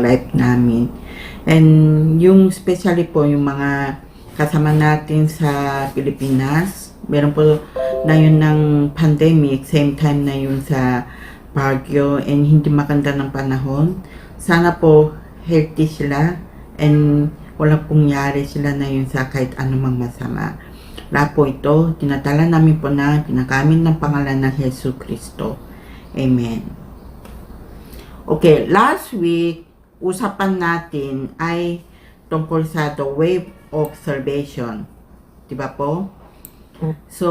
life namin. And yung especially po yung mga kasama natin sa Pilipinas, meron po na yun ng pandemic, same time na yun sa Baguio, and hindi maganda ng panahon. Sana po healthy sila and walang pungyari sila na yun sa kahit anumang masama. Lahat po ito, tinatala namin po na pinagamit ng pangalan ng Yesu Kristo. Amen. Okay, last week, usapan natin ay tungkol sa the way of salvation. Diba po? So,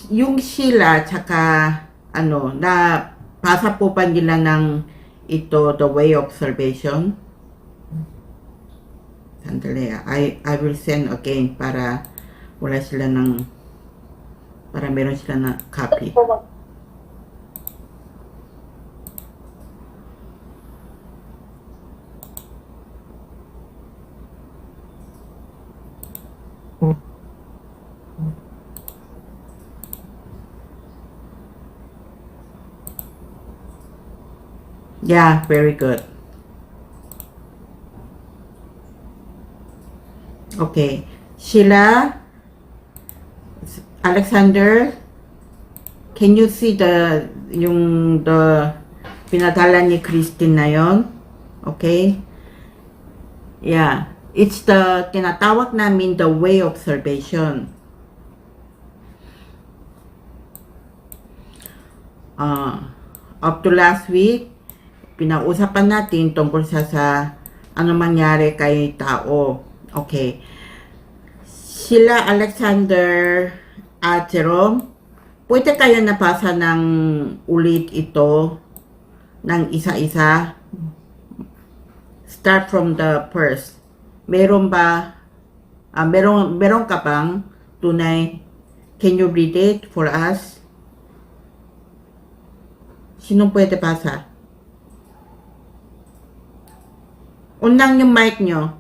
yung sila, tsaka, na pasa po pa nila ng ito, the way of salvation. Sandali, I will send again para wala sila ng, para meron sila na copy. Yeah, very good. Okay. Sheila, Alexander, can you see the pinadala ni Christine na yon? Okay? Yeah. It's the tinatawag namin the way of salvation. Up to last week, pinausapan natin tungkol sa ano mangyari kay tao. Okay. Sila, Alexander at Jerome, pwede kayo napasa ng ulit ito ng isa-isa? Start from the first. Meron ba, meron ka bang tunay? Can you read it for us? Sinong pwede pasa? Unang yung mic nyo.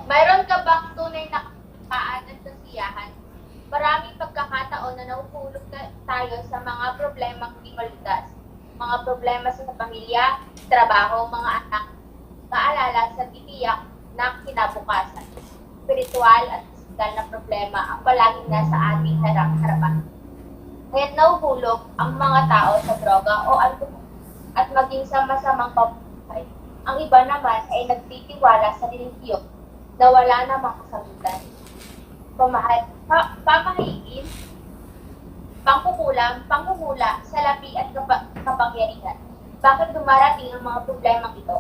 Mayroon ka bang tunay na kapaan at kasiyahan? Maraming pagkakataon na nahuhulog tayo sa mga problemang di malutas. Mga problema sa pamilya, trabaho, mga anak, maalala sa titiyak na kinabukasan. Spiritual at pisikal na problema ang palaging nasa ating harapan. Kaya't nahuhulog ang mga tao sa droga o alkohol at maging sa masamang pamumuhay. Ang iba naman ay nagtitiwala sa relihiyon na wala namang kasagutan. Pamahiin, pangkukulam, panghumula, salapi at kapangyarihan. Bakit dumarating ang mga problemang ito?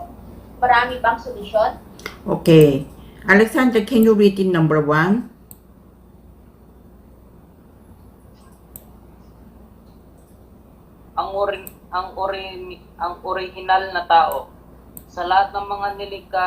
Marami bang solusyon? Okay. Alexander, can you read in number 1? Ang orihinal na tao. Sa lahat ng mga nilikha,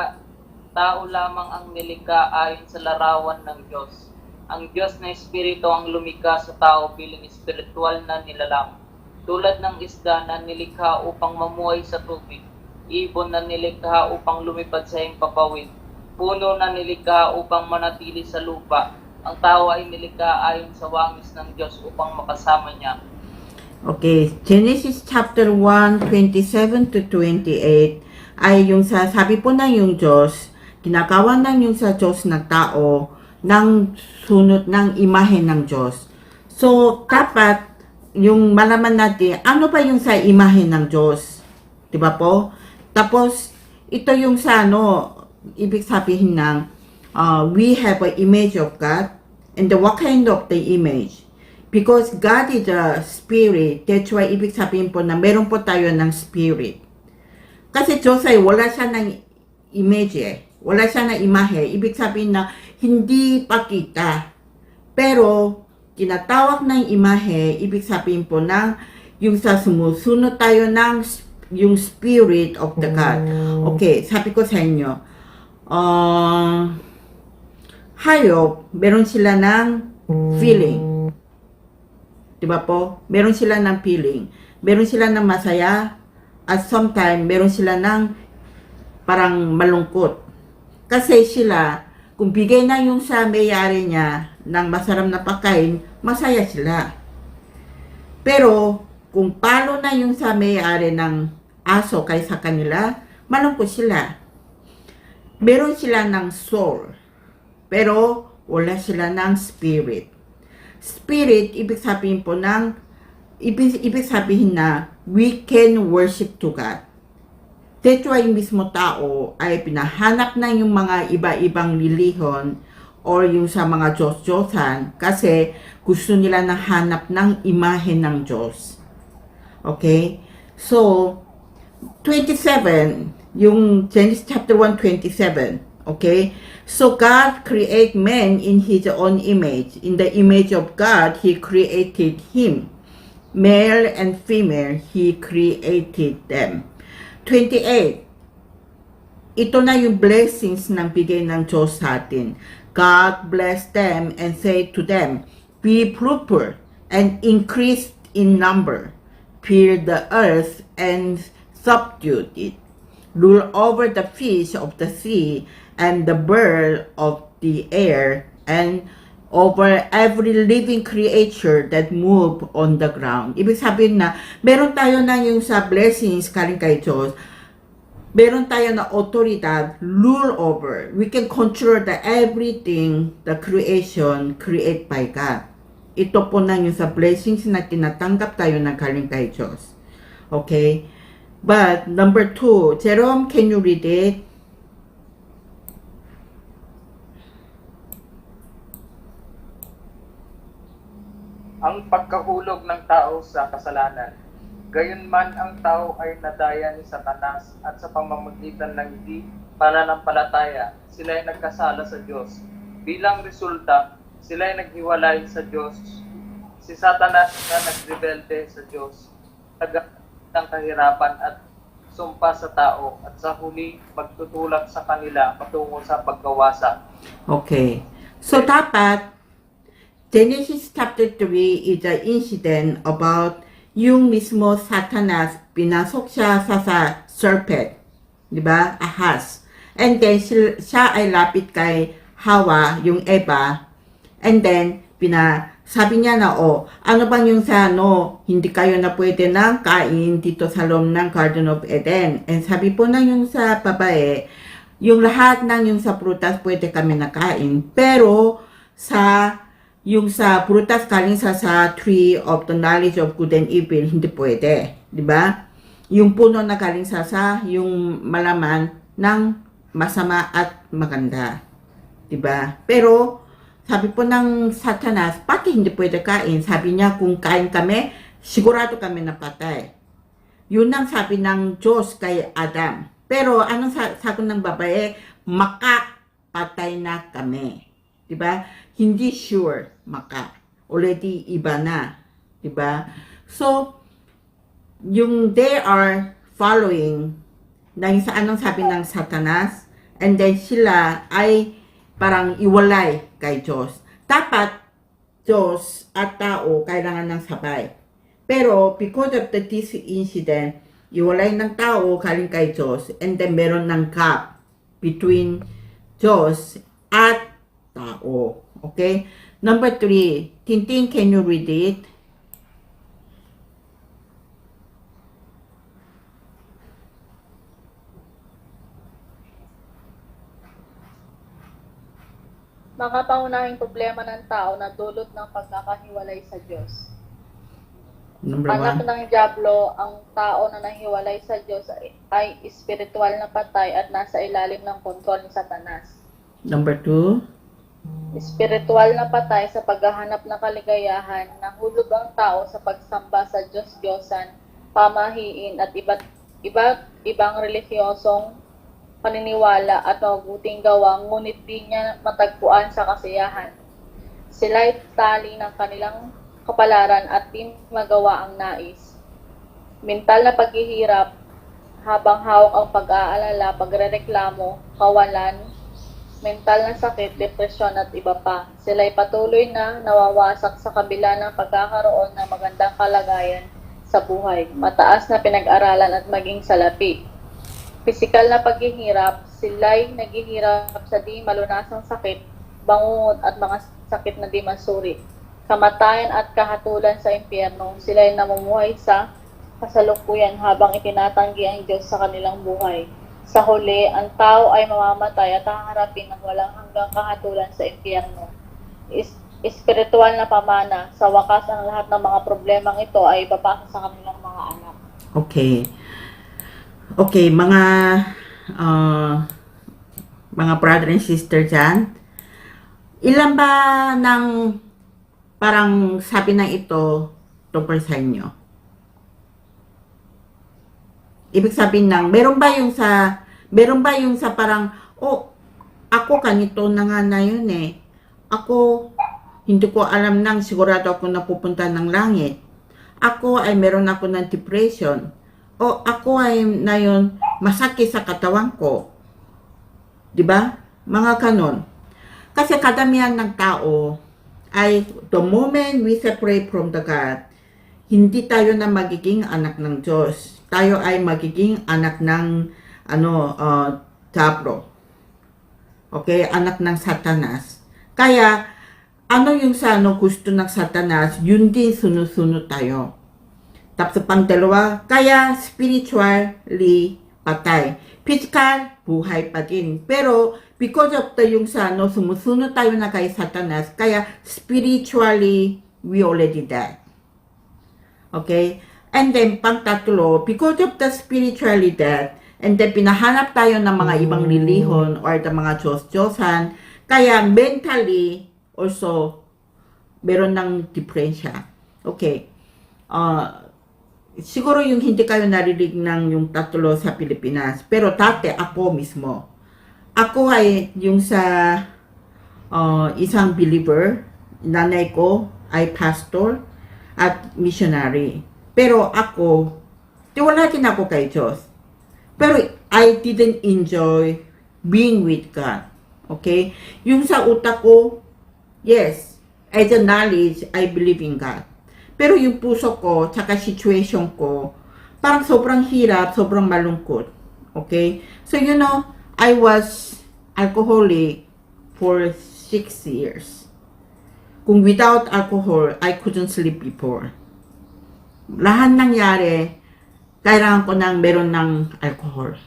tao lamang ang nilikha ayon sa larawan ng Diyos. Ang Diyos na Espiritu ang lumikha sa tao bilang espiritual na nilalang. Tulad ng isda na nilikha upang mamuhay sa tubig, ibon na nilikha upang lumipad sa himpapawid, puno na nilikha upang manatili sa lupa. Ang tao ay nilikha ayon sa wangis ng Diyos upang makasama niya. Okay, Genesis chapter 1, 27 to 28 ay yung sabi po na yung Diyos, kinakawan ng yung sa Diyos na tao ng sunod ng imahe ng Diyos. So, dapat yung malaman natin, ano pa yung sa imahe ng Diyos? Diba po? Tapos, ito yung sa ibig sabihin ng we have an image of God, and what kind of the image? Because God is a spirit, that's why ibig sabihin po na meron po tayo ng spirit. Kasi Diyos ay wala siya ng image wala siya ng imahe, ibig sabihin na hindi pakita. Pero, tinatawag ng imahe, ibig sabihin po ng yung sa sumusunod tayo ng yung spirit of the God. Okay, sabi ko sa inyo, hayop, meron sila ng feeling. Diba po? Meron sila ng feeling. Meron sila ng masaya. At sometimes, meron sila ng parang malungkot. Kasi sila, kung bigay na yung sa may-ari niya, ng masarap na pagkain, masaya sila. Pero, kung palo na yung sa may-ari ng aso kaysa kanila, malungkot sila. Meron sila ng soul, pero wala sila ng spirit. Spirit, ibig sabihin po ibig sabihin na we can worship to God. Techo ay mismo tao ay pinahanap na yung mga iba-ibang lilihon or yung sa mga Diyos-Diyosan kasi gusto nila na hanap ng imahe ng Diyos. Okay? So, 27, yung Genesis chapter 1:27. Okay? So, God create man in His own image. In the image of God, He created him. Male and female, He created them. 28. Ito na yung blessings ng bigay ng Diyos sa atin. God blessed them and said to them, be fruitful and increase in number. Fill the earth and subdue it. Rule over the fish of the sea and the bird of the air and over every living creature that move on the ground. Ibig sabihin na, meron tayo na yung sa blessings galing kay Diyos. Meron tayo na otoridad, rule over. We can control the everything, the creation, create by God. Ito po na yung sa blessings na tinatanggap tayo na galing kay Diyos. Okay? But, number 2, Jerome, can you read it? Ang pagkahulog ng tao sa kasalanan. Gayunman ang tao ay nadaya ni Satanas at sa pamamagitan ng di pananampalataya, sila ay nagkasala sa Diyos. Bilang resulta, sila ay naghiwalay sa Diyos. Si Satanas na nagrebelde sa Diyos, ng kahirapan at sumpa sa tao at sa huli magtutulak sa kanila patungo sa pagkawasak. Okay. So, dapat Genesis chapter 3 is the incident about yung mismo Satanas, pinasok siya sa serpent, di ba? Ahas. And then, siya ay lapit kay Hawa, yung Eva. And then, sabi niya na, ano bang yung sa hindi kayo na pwede nang kain dito sa loob ng Garden of Eden. And sabi po na yung sa babae, yung lahat ng yung sa prutas pwede kami nakain. Pero, yung sa prutas galing sa tree of the knowledge of good and evil, hindi pwede. Di ba? Yung puno na galing sa yung malaman ng masama at maganda. Di ba? Pero, sabi po ng Satanas, pati hindi pwede kain. Sabi niya, kung kain kami, sigurado kami napatay. Yun ang sabi ng Diyos kay Adam. Pero, anong sabi ng babae? Makapatay na kami. Diba? Hindi sure already iba na. Diba? So, yung they are following na yung anong sabi ng Satanas, and then sila ay parang iwalay kay Diyos. Dapat Diyos at tao kailangan ng sabay. Pero because of this incident, iwalay ng tao galing kay Diyos, and then meron ng gap between Diyos at tao. Okay? Number 3, Tintin, can you read it? Mga pangunahing problema ng tao na dulot ng pagkakahiwalay sa Diyos. Number Anak 1. ng Diablo, ang tao na nahiwalay sa Diyos ay espiritual na patay at nasa ilalim ng kontrol ni Satanas. Number 2. Espiritual na patay sa paghahanap ng kaligayahan, nahulog ang tao sa pagsamba sa Diyos-Diyosan, pamahiin at iba't ibang relihiyosong paniniwala at mabuting gawa, ngunit di niya matagpuan sa kasiyahan. Sila'y tali ng kanilang kapalaran at di magawa ang nais. Mental na paghihirap, habang hawak ang pag-aalala, pagrereklamo, kawalan, mental na sakit, depresyon at iba pa. Sila'y patuloy na nawawasak sa kabila ng pagkakaroon ng magandang kalagayan sa buhay, mataas na pinag-aralan at maging salapi. Pisikal na paghihirap, sila'y naghihirap sa di malunasang sakit, bangungot at mga sakit na di masuri, kamatayan at kahatulan sa impyerno. Sila ay namumuhay sa kasalukuyan habang itinatanggi ang Diyos sa kanilang buhay. Sa huli, ang tao ay mamamatay at haharapin ng walang hanggang kahatulan sa impyerno. Espiritual na pamana. Sa wakas, ang lahat ng mga problemang ito ay ipapasa sa kanilang mga anak. Okay. Okay, mga brother and sister dyan, ilan ba ng parang sabi na ito tungkol sa inyo? Ibig sabihin meron ba yung sa parang, oh, ako ganito na nga na yun eh. Ako, hindi ko alam nang sigurado ako napupunta ng langit. Ako ay meron ako ng depression. O ako ay na yun, masakit sa katawan ko. Diba? Mga kanon. Kasi kadamihan ng tao ay the moment we separate from the God, hindi tayo na magiging anak ng Diyos. Tayo ay magiging anak ng Diablo. Okay? Anak ng Satanas. Kaya, ano yung gusto ng Satanas, yun din sunod-sunod tayo. Tapos pang dalawa, kaya spiritually patay. Physical, buhay pa din. Pero, because of yung sumusunod tayo na kay Satanas, kaya spiritually, we already died. Okay? And then, pang-tatlo, because of the spiritually dead, and then pinahanap tayo ng mga ibang lilihon or the mga Diyos-Diyosan, kaya mentally, also, meron ng diferensya. Okay. Siguro yung hindi kayo narinig ng yung tatlo sa Pilipinas, pero dati ako mismo. Ako ay yung sa isang believer, nanay ko ay pastor at missionary. Pero ako, tiwala din ako kay Diyos. Pero I didn't enjoy being with God. Okay? Yung sa utak ko, yes, as a knowledge, I believe in God. Pero yung puso ko, tsaka situation ko, parang sobrang hirap, sobrang malungkot. Okay? So, I was alcoholic for 6 years. Kung without alcohol, I couldn't sleep before. Lahat nangyari, kailangan ko meron ng alcohol.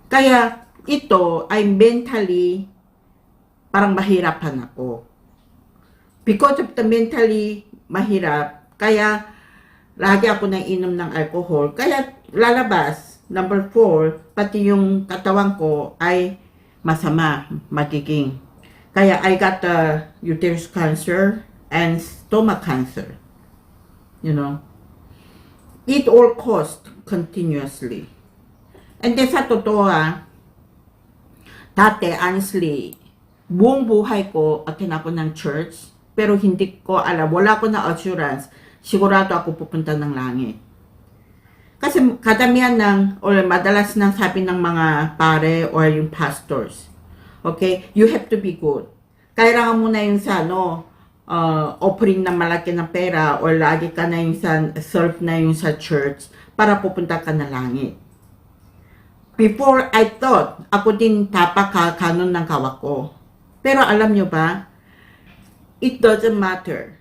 Kaya, ito ay mentally, parang mahirapan ako. Because of the mentally mahirap, kaya lagi ako inom ng alcohol. Kaya lalabas, number 4, pati yung katawan ko ay masama, magiging. Kaya I got uterus cancer and stomach cancer. It all caused continuously. And then sa totoo dati, honestly, buong buhay ko, attend ako ng church, pero hindi ko alam, wala ko na assurance, sigurado ako pupunta ng langit. Kasi kadamihan or madalas nang sabi ng mga pare or yung pastors, okay, you have to be good. Kailangan mo na yung offering na malaki ng pera or lagi ka na yung serve na yung sa church para pupunta ka na langit. Before, I thought, ako din kanon ng kawak ko. Pero alam nyo ba, it doesn't matter.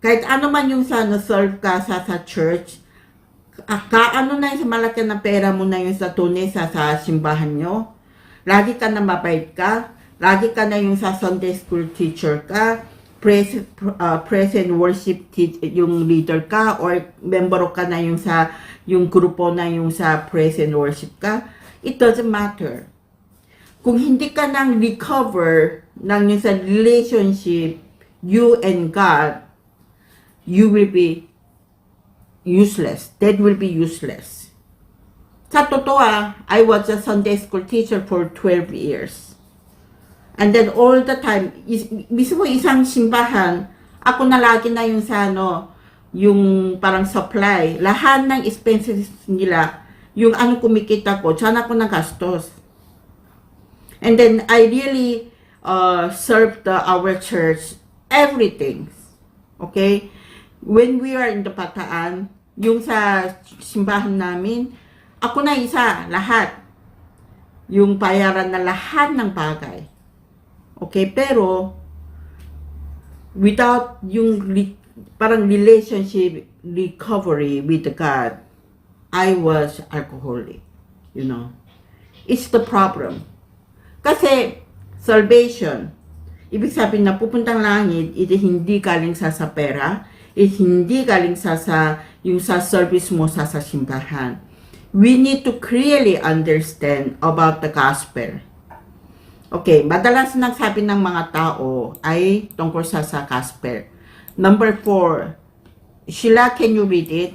Kahit ano man yung serve ka sa church, kaano na yung sa malaki ng pera mo na yung sa tunis sa simbahan nyo, lagi ka na mabait ka, lagi ka na yung sa Sunday school teacher ka, praise and worship yung leader ka, or member ka na yung grupo na yung sa praise and worship ka, it doesn't matter. Kung hindi ka nang recover ng yung sa relationship, you and God, you will be useless. That will be useless. Sa totoo, I was a Sunday school teacher for 12 years. And then all the time, mismo isang simbahan, ako na lagi na yung yung parang supply. Lahat ng expenses nila, yung kumikita ko, dyan ako nagastos. And then I really served our church everything. Okay? When we are in the Bataan, yung sa simbahan namin, ako na isa, lahat. Yung bayaran na lahat ng bagay. Okay? Pero, without yung parang relationship recovery with God, I was alcoholic. You know, it's the problem. Kasi salvation, ibig sabihin na pupuntang langit, ito hindi galing sa pera, hindi galing yung sa service mo sa simbahan. We need to clearly understand about the gospel. Okay, madalas nagsabi ng mga tao ay tungkol sa gospel. Number 4, Sheila, can you read it?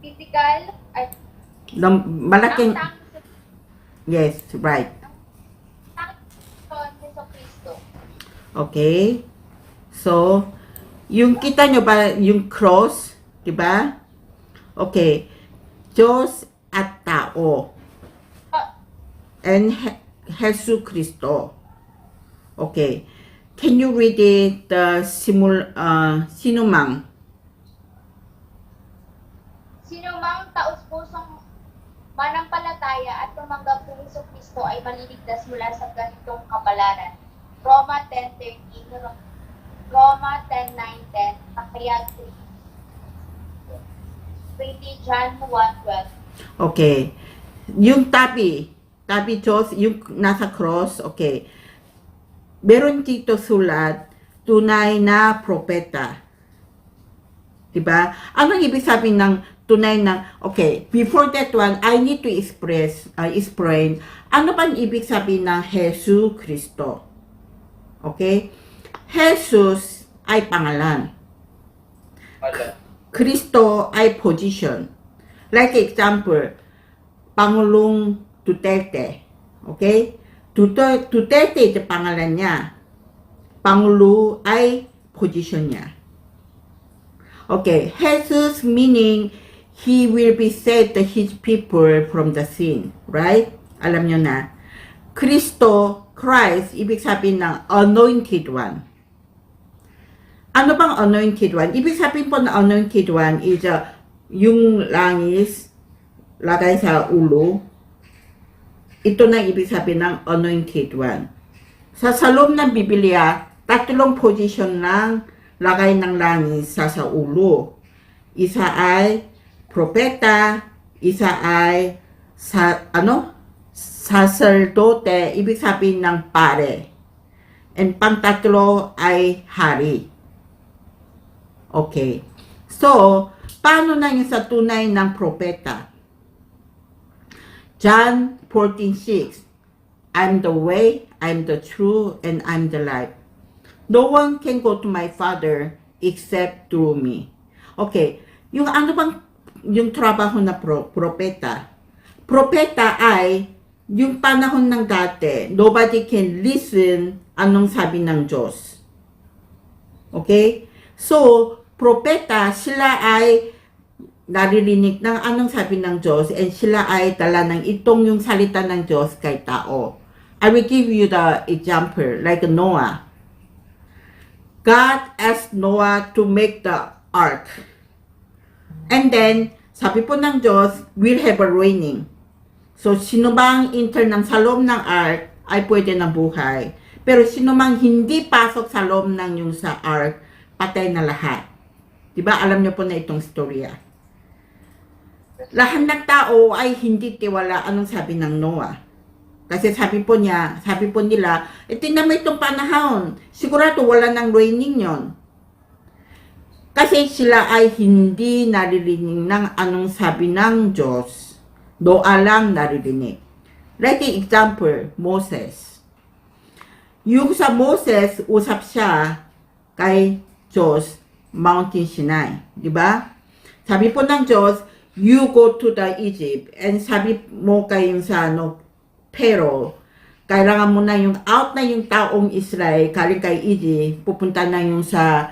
Physical at Malaking, ang yes, right. Jesu Cristo. Okay? So, yung kita nyo ba yung cross, di ba? Okay. Diyos at tao. And Jesus Cristo. Okay. Can you read it, sino mang? Sino mang taos-pusong manampalataya at tumanggap kung Jesu Cristo ay maliligtas mula sa ganitong kapalaran. Roma 10:13, Roma 10:9-10, Pahayag 20 John 1:12. Okay. Yung tabi Diyos, yung nasa cross, okay. Meron dito sulat, tunay na propeta. Diba? Anong ibig sabihin ng tunay na, okay, before that one, I need to explain, ano bang ibig sabihin ng Jesus Cristo? Okay? Jesus ay pangalan. Cristo ay position. Like example, Pangulong Duterte. Okay? Duterte ito pangalan niya. Pangulo ay position niya. Okay, Jesus meaning He will be set His people from the sin. Right? Alam nyo na. Cristo, Christ, ibig sabihin ng anointed one. Ano bang anointed one? Ibig sabihin po na anointed one is yung langis lagay sa ulo. Ito na ibig sabihin ng anointed one. Sa loob ng Biblia, 3 position lang lagay ng langis sa ulo. Isa ay propeta, isa ay sacerdote, ibig sabihin ng pare. And pang-3 ay hari. Okay. So, paano na yung sa tunay ng propeta? John 14:6, I'm the way, I'm the truth, and I'm the life. No one can go to my Father except through me. Okay. Yung ano bang yung trabaho na propeta? Propeta ay yung panahon ng dati, nobody can listen anong sabi ng Diyos. Okay? So, propeta, sila ay naririnig ng anong sabi ng Diyos and sila ay dala ng itong yung salita ng Diyos kay tao. I will give you the example, like Noah. God asked Noah to make the ark. And then, sabi po ng Diyos, we'll have a raining. So, sino bang enter sa loob ng ark ay pwede na buhay. Pero sino mang hindi pasok sa loob ng yung sa ark, patay na lahat. Diba? Alam niyo po na itong storya. Lahat ng tao ay hindi tiwala anong sabi ng Noah. Kasi sabi po nila, tingnan mo itong panahon. Sigurado wala nang raining yon. Kasi sila ay hindi naririnig ng anong sabi ng Diyos. Noah lang naririnig. Like example, Moses. Yung sa Moses, usap siya kay Diyos, Mountain Sinai. Diba? Sabi po ng Diyos, you go to the Egypt. And sabi mo kayong sa Pharaoh, kailangan mo na yung out na yung taong Israel, galing kay Egypt, pupunta na yung sa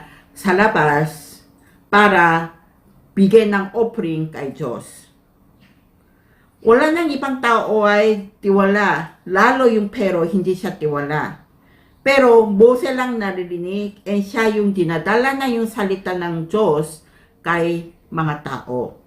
labas para bigyan ng offering kay Diyos. Wala nang ibang tao ay tiwala. Lalo yung Pharaoh, hindi siya tiwala. Pero Moses lang naririnig and siya yung dinadala na yung salita ng Diyos kay mga tao.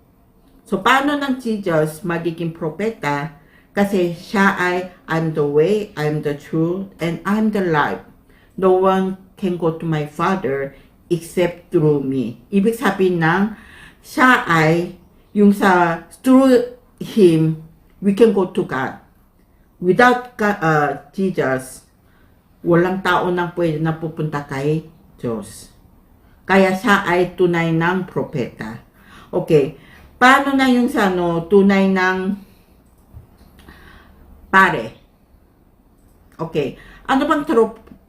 So, paano ng Jesus magiging propeta? Kasi siya ay, I'm the way, I'm the truth, and I'm the life. No one can go to my Father except through me. Ibig sabihin ng, siya ay, yung sa, through Him, we can go to God. Without Jesus, walang tao nang pwede na pupunta kay Diyos. Kaya siya ay tunay ng propeta. Okay. Paano na yung sa tunay ng pare? Okay. Ano bang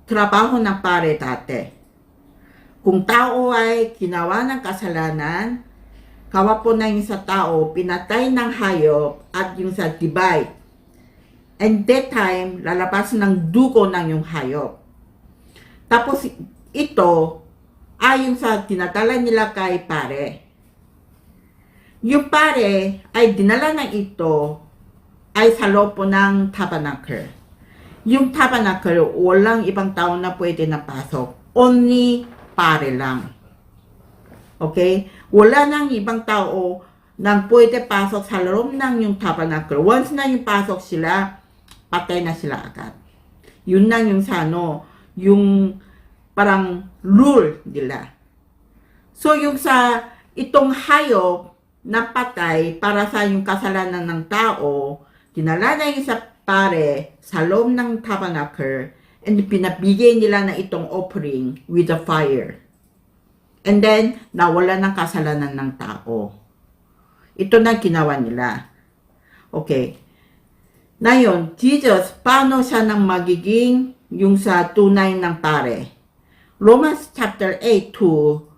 trabaho ng pare dati? Kung tao ay ginawa ng kasalanan, kawapo na yung sa tao, pinatay ng hayop at yung sa divide. And that time, lalabas ng dugo ng yung hayop. Tapos ito ay yung sa tinatala nila kay pare. Yung pare ay dinala ng ito ay sa loob po ng tabernacle. Yung tabernacle, walang ibang tao na pwede napasok. Only pare lang. Okay? Wala nang ibang tao na pwede pasok sa loob ng yung tabernacle. Once na yung pasok sila, patay na sila agad. Yun na yung sa yung parang rule nila. So yung sa itong hayop na patay para sa yung kasalanan ng tao, dinala na yung sa pare sa loob ng tabernacle and pinabigay nila na itong offering with the fire. And then, nawala ng kasalanan ng tao. Ito na ginawa nila. Okay. Ngayon, Jesus, paano siya nang magiging yung sa tunay ng pare? Romans chapter 8:2,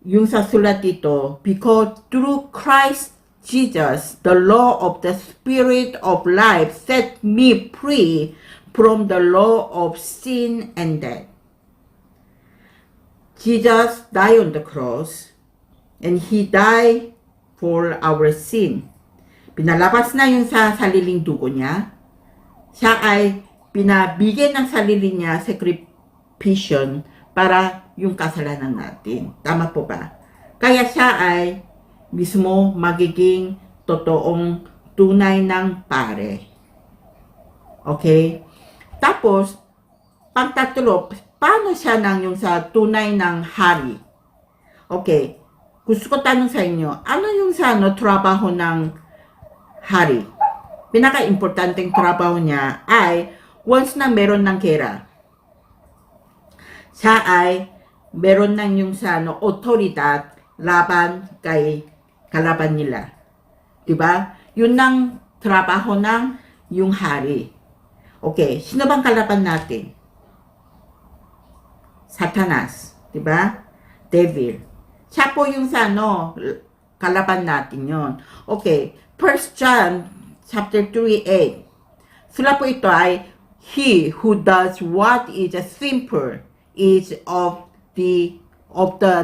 yung sa sulat dito, because through Christ Jesus, the law of the Spirit of life set me free from the law of sin and death. Jesus died on the cross, and He died for our sin. Pinalabas na yun sa sariling dugo niya. Siya ay pinabigay ng sarili niya sacrifice para yung kasalanan natin. Tama po ba? Kaya siya ay mismo magiging totoong tunay ng pare. Okay? Tapos, pangtatlo, paano siya nang yung sa tunay ng hari? Okay. Gusto ko tanong sa inyo, ano yung sa trabaho ng hari? Pinaka-importanteng trabaho niya ay once na meron ng kera, siya ay meron ng yung sa otoridad laban kay kalaban nila. Diba? Yun ang trabaho ng yung hari. Okay, sino bang kalaban natin? Satanas. Diba? Devil. Siya po yung sa kalaban natin yon. Okay, 1 John chapter 3:8. Sila po ito ay, he who does what is sinful is of the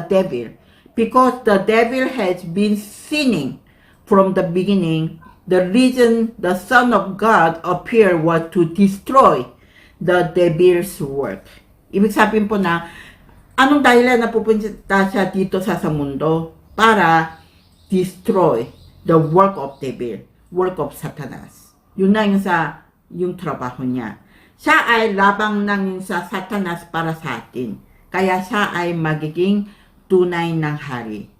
devil, because the devil has been sinning from the beginning. The reason the Son of God appeared was to destroy the devil's work. Ibig sabihin po na, anong dahilan na pupunta siya dito sa mundo? Para destroy the work of devil, work of Satanas. Yun na yung trabaho niya. Siya ay labang ng sa Satanas para sa atin. Kaya siya ay magiging tunay ng hari.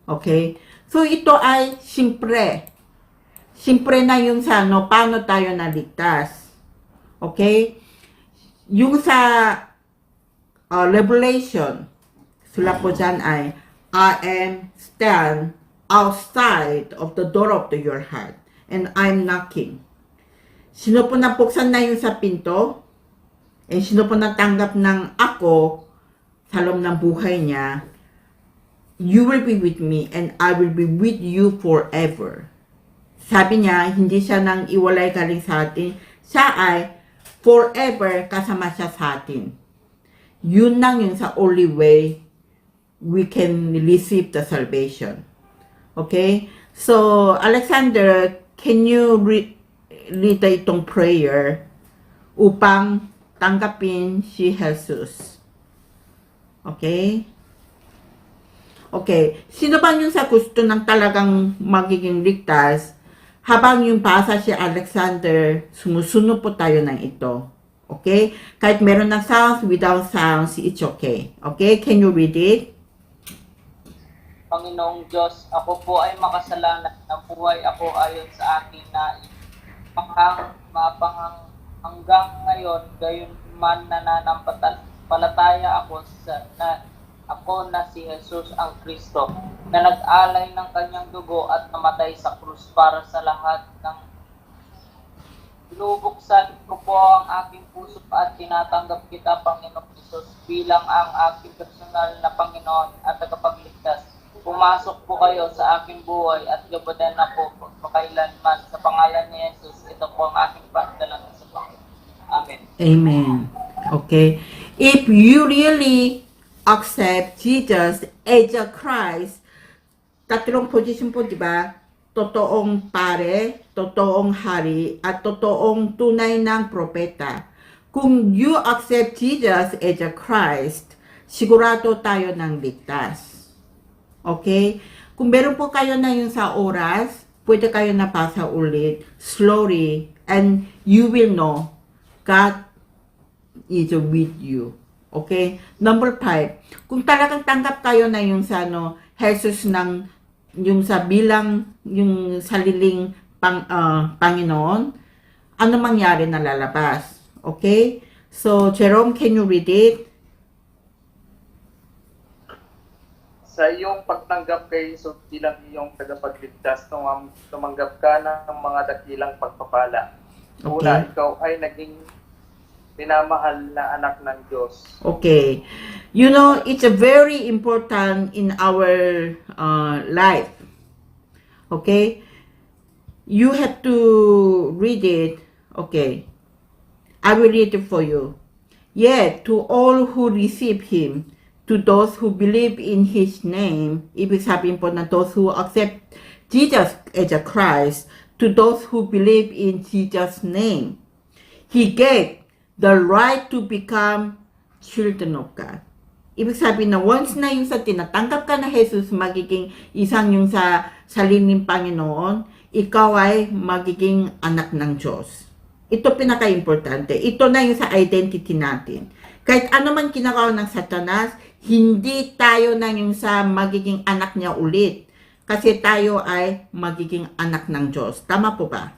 Okay? So ito ay siyempre na yung sa paano tayo naligtas. Okay? Yung sa Revelation, sulat po dyan ay, I am stand outside of the door of your heart, and I'm knocking. Sino po napuksan na yung sa pinto? And sino po natanggap ng ako sa loob ng buhay niya? You will be with me, and I will be with you forever. Sabi niya, hindi siya nang iwalay galing sa atin. Siya ay forever kasama siya sa atin. Yun lang yung sa only way we can receive the salvation. Okay? So, Alexander, can you read itong prayer upang tanggapin si Jesus? Okay? Okay. Sino bang yung sa gusto ng talagang magiging ligtas? Habang yung basa si Alexander, sumusunod po tayo ng ito. Okay? Kahit meron ng sounds, without sounds, it's okay. Okay? Can you read it? Panginoong Diyos, ako po ay makasalanan, nabuhay ako ayon sa aking nais. Hanggang ngayon, gayon man nananampalataya ako ako na si Jesus ang Kristo, na nag-alay ng kanyang dugo at namatay sa krus para sa lahat ng binubuksan ko po ang aking puso at tinatanggap kita, Panginoong Jesus, bilang ang aking personal na Panginoon at tagapagligtas. Pumasok po kayo sa aking buhay at gabadan na po makailanman. Sa pangalan ni Jesus, ito po ang aking pagdalangin sa Panginoon. Amen. Amen. Okay. If you really accept Jesus as a Christ, tatlong position po, di ba? Totoong pare, totoong hari, at totoong tunay ng propeta. Kung you accept Jesus as a Christ, sigurado tayo ng ligtas. Okay? Kung meron po kayo na yun sa oras, pwede kayo napasa ulit, slowly, and you will know God is with you. Okay? Number 5, kung talagang tanggap kayo na yung sa Jesus ng yung sa bilang yung sariling Panginoon, ano mangyari na lalabas? Okay? So, Jerome, can you read it? Sa iyong pagtanggap kay Jesus bilang iyong tagapagligtas, tumanggap ka ng mga dakilang pagpapala. Una, ikaw ay naging minamahal na anak ng Diyos. Okay. You know, it's a very important in our life. Okay? You have to read it. Okay. I will read it for you. Yet, to all who receive Him, to those who believe in His name, ibig sabihin po na those who accept Jesus as a Christ, to those who believe in Jesus' name, He gave the right to become children of God. Ibig sabihin na once na yung sa tinatanggap ka na Jesus, magiging isang yung sa sariling Panginoon, ikaw ay magiging anak ng Diyos. Ito pinaka-importante. Ito na yung sa identity natin. Kahit ano man kinagawa ng Satanas, hindi tayo na yung sa magiging anak niya ulit. Kasi tayo ay magiging anak ng Diyos. Tama po ba?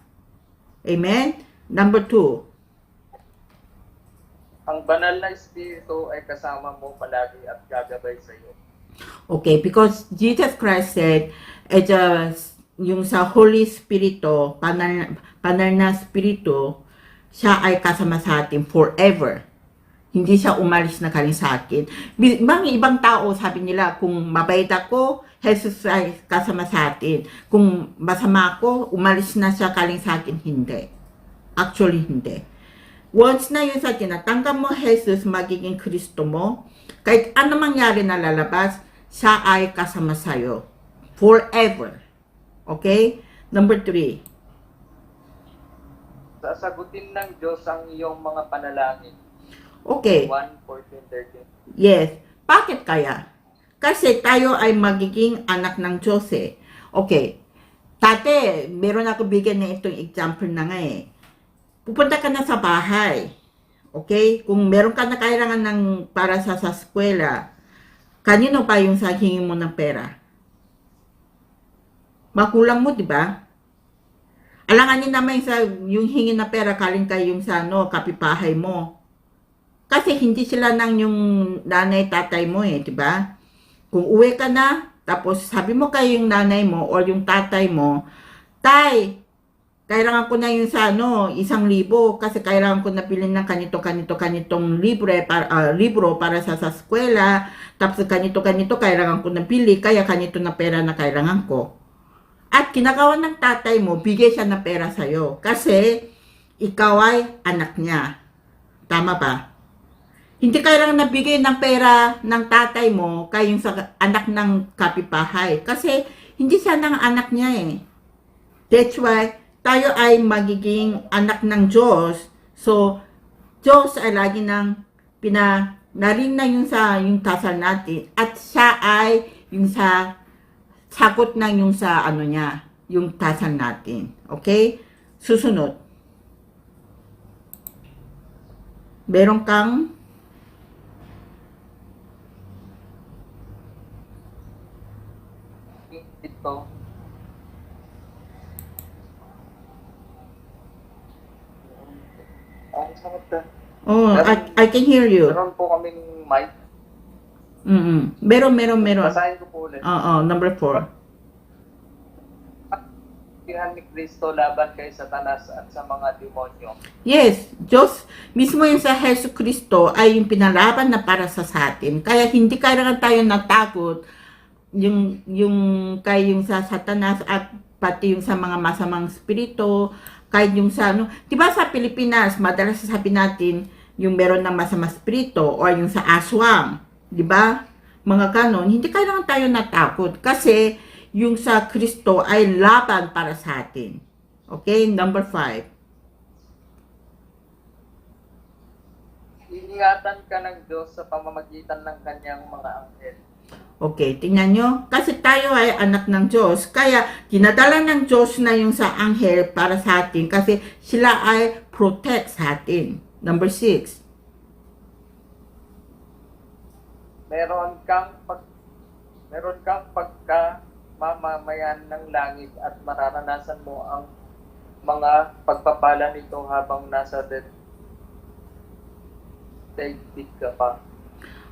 Amen? Number 2. Ang banal na Espiritu ay kasama mo palagi at gagabay sa iyo. Okay, because Jesus Christ said, yung sa Holy Spirito, banal na Spirito, siya ay kasama sa atin forever. Hindi siya umalis na kaling sa akin. Mga ibang tao, sabi nila, kung mabait ako, Jesus ay kasama sa atin. Kung masama ako, umalis na siya kaling sa akin. Hindi. Actually, hindi. Once na yun sa tinatanggap mo, Jesus, magiging Kristo mo, kahit ano mangyari na lalabas, siya ay kasama sa'yo. Forever. Okay? Number 3. Sasagutin ng Diyos ang iyong mga panalangin. Okay. 1:14-13. Yes. Bakit kaya? Kasi tayo ay magiging anak ng Diyos eh. Okay. Dati, meron ako bigyan na itong example na nga eh. Pupunta ka na sa bahay. Okay? Kung meron ka na kailangan ng para sa eskwela, kanino pa yung sa hingi mo ng pera? Makulang mo, di ba? Alanganin naman sa yung hingi na pera kaling kayo yung sa kapipahay mo. Kasi hindi sila nang yung nanay tatay mo eh, di ba? Kung uwi ka na, tapos sabi mo kayo yung nanay mo or yung tatay mo, tay, kailangan ko na yung sa 1,000 kasi kailangan ko na bilhin ng kanitong libro para sa eskwela, tapos kanito kailangan ko na bili, kaya kanito na pera na kailangan ko. At kinagawa ng tatay mo, bigay siya ng pera sa'yo kasi ikaw ay anak niya. Tama ba? Hindi kailangan nabigay ng pera ng tatay mo kayong sa anak ng kapipahay kasi hindi siya ng anak niya eh. That's why tayo ay magiging anak ng Diyos. So, Diyos ay lagi nang narinig na yung sa yung kasal natin at siya ay yung sa sagot ng yung sa ano niya, yung dasal natin. Okay? Susunod. Meron kang Ito. Ang sakit na. oh, I can hear you. Meron po kaming mic. Meron. Basahin ko po ulit. Number 4. Pilihan ni Kristo laban kay Satanas at sa mga demonyo. Yes, Diyos, mismo yung sa Hesus Kristo ay yung pinalaban na para sa atin. Kaya hindi kailangan tayo natakot yung yung sa Satanas at pati yung sa mga masamang spirito, kahit yung sa ano, 'di ba sa Pilipinas, madalas sasabihin natin yung meron ng masamang spirito or yung sa aswang, 'di ba? Mga kanon, hindi kailangan tayo natakot kasi yung sa Kristo ay laban para sa atin. Okay, number 5. Iingatan ka ng Diyos sa pamamagitan ng kanyang mga anghel. Okay, tingnan nyo. Kasi tayo ay anak ng Diyos. Kaya, dinadala ng Diyos na yung sa anghel para sa atin. Kasi sila ay protect sa atin. Number 6. Meron kang pagkamamamayan ng langit at mararanasan mo ang mga pagpapala nito habang nasa daigdig ka pa.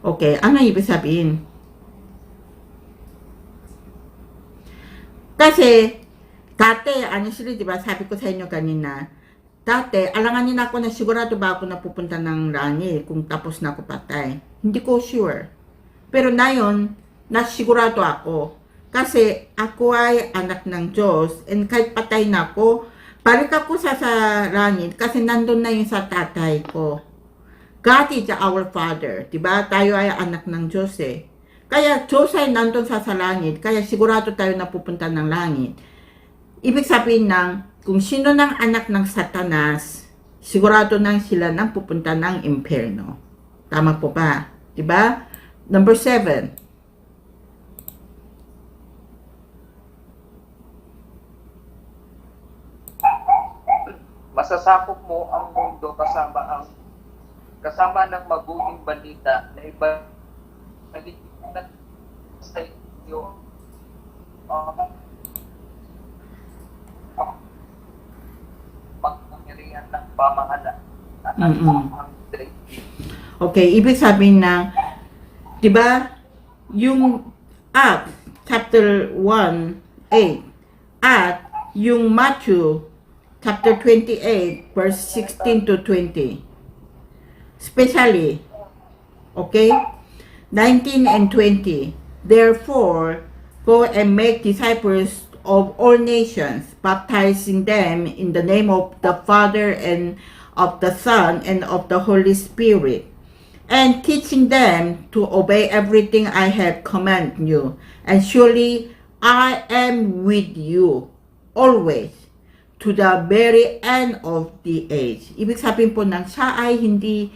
Okay, ano ibig sabihin? Kasi, dati, honestly, di ba, sabi ko sa inyo kanina, dati, alanganin ako na sigurado ba ako napupunta ng langit kung tapos na ako patay. Hindi ko sure. Pero ngayon, nasigurado ako. Kasi ako ay anak ng Diyos and kahit patay na ako, balik ako sa langit kasi nandun na yung sa tatay ko. God is our Father. Diba? Tayo ay anak ng Diyos eh. Kaya Diyos ay nandun sa langit, kaya sigurado tayo na pupunta ng langit. Ibig sabihin ng, kung sino ng anak ng Satanas, sigurado nang sila nang pupunta ng impyerno. Tama po ba? Diba? Number 7. Masasakop mo ang mundo kasama ng mabuting balita na iba sa iyo pagkakirihan ng pamahala at ang daigdig. Okay, ibig sabihin ng, di ba, yung Acts chapter 1:8 at yung Matthew chapter 28 verse 16 to 20. Especially, okay, 19 and 20. Therefore, go and make disciples of all nations, baptizing them in the name of the Father and of the Son and of the Holy Spirit, and teaching them to obey everything I have commanded you. And surely I am with you always to the very end of the age. Ibig sabihin po ng siya ay hindi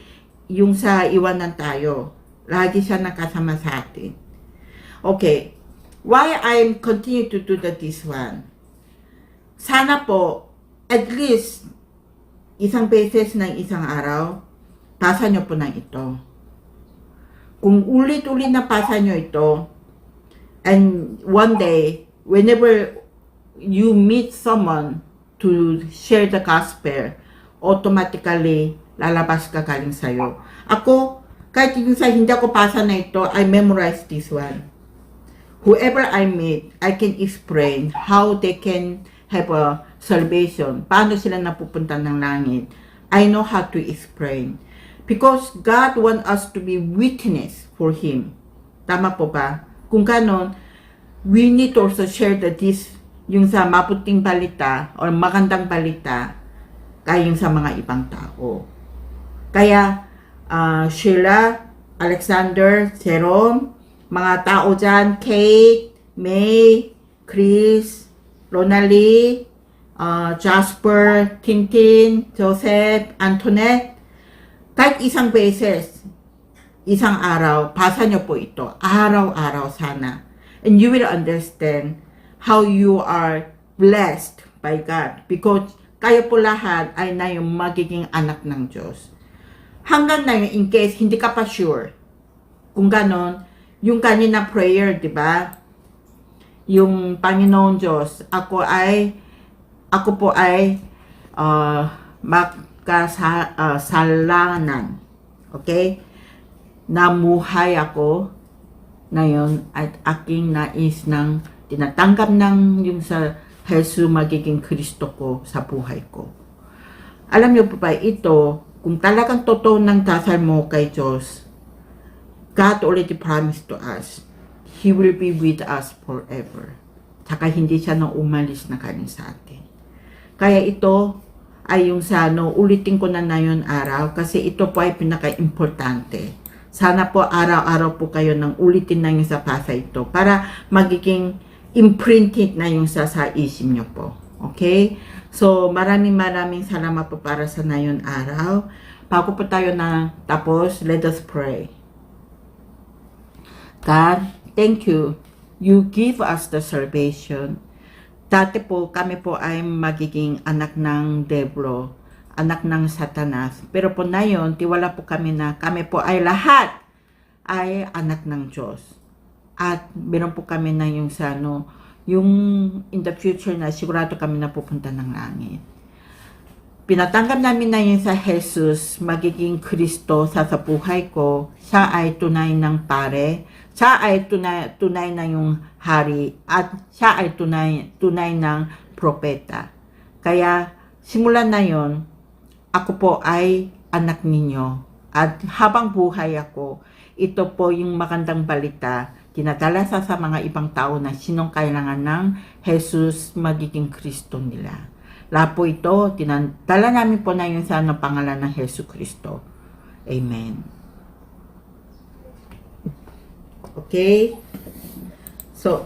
yung sa iwanan tayo. Lagi siya nakasama sa atin. Okay. Why I continue to do this one? Sana po, at least, isang beses ng isang araw, pasa nyo po ng ito. Kung ulit-ulit na pasa nyo ito, and one day, whenever you meet someone to share the gospel, automatically, lalabas ka galing sa'yo. Ako, kahit yung sa hindi ako pasa na ito, I memorize this one. Whoever I meet, I can explain how they can have a salvation. Paano sila napupunta ng langit. I know how to explain. Because God wants us to be witness for Him. Tama po ba? Kung ganon, we need to also share this, yung sa maputing balita or magandang balita kayong sa mga ibang tao. Kaya, Sheila, Alexander, Jerome, mga tao dyan, Kate, May, Chris, Ronalie, Jasper, Tintin, Joseph, Antoinette, kahit isang beses, isang araw, pasa nyo po ito, araw-araw sana. And you will understand how you are blessed by God. Because kayo po lahat ay na yung magiging anak ng Diyos. Hanggang na yun, in case hindi ka pa sure, kung ganon, yung kanina prayer, di ba? Yung Panginoon Diyos, ako po ay makasalanan. Okay? Namuhay ako ngayon at aking nais ng tinatanggap ng yung sa Jesus magiging Kristo ko sa buhay ko. Alam niyo po ba ito, kung talagang totoo ng dasal mo kay Diyos, God already promised to us, He will be with us forever. Tsaka hindi siya nang umalis na kanin sa atin. Kaya ito ay yung sa ulitin ko na yon araw kasi ito po ay pinaka-importante. Sana po araw-araw po kayo nang ulitin na yung sa pasa ito para magiging imprinted na yung sa isip nyo po. Okay? So, maraming salamat po para sa nayon araw. Bago po tayo na tapos, let us pray. God, thank you. You give us the salvation. Dati po, kami po ay magiging anak ng Deblo, anak ng Satanas. Pero po na yun, tiwala po kami na kami po ay lahat ay anak ng Diyos. At meron po kami na yung sa yung in the future na sigurado kami na pupunta ng langit. Pinatanggap namin na yun sa Jesus, magiging Kristo sa buhay ko. Siya ay tunay ng pare. Siya ay tunay na yung hari. At siya ay tunay ng propeta. Kaya simulan na yun, ako po ay anak ninyo. At habang buhay ako, ito po yung magandang balita, tinadala sa mga ibang tao na sinong kailangan ng Jesus magiging Kristo nila. Lahat po ito, tinadala namin po na yun sa pangalan ng Jesus Kristo. Amen. Okay? So,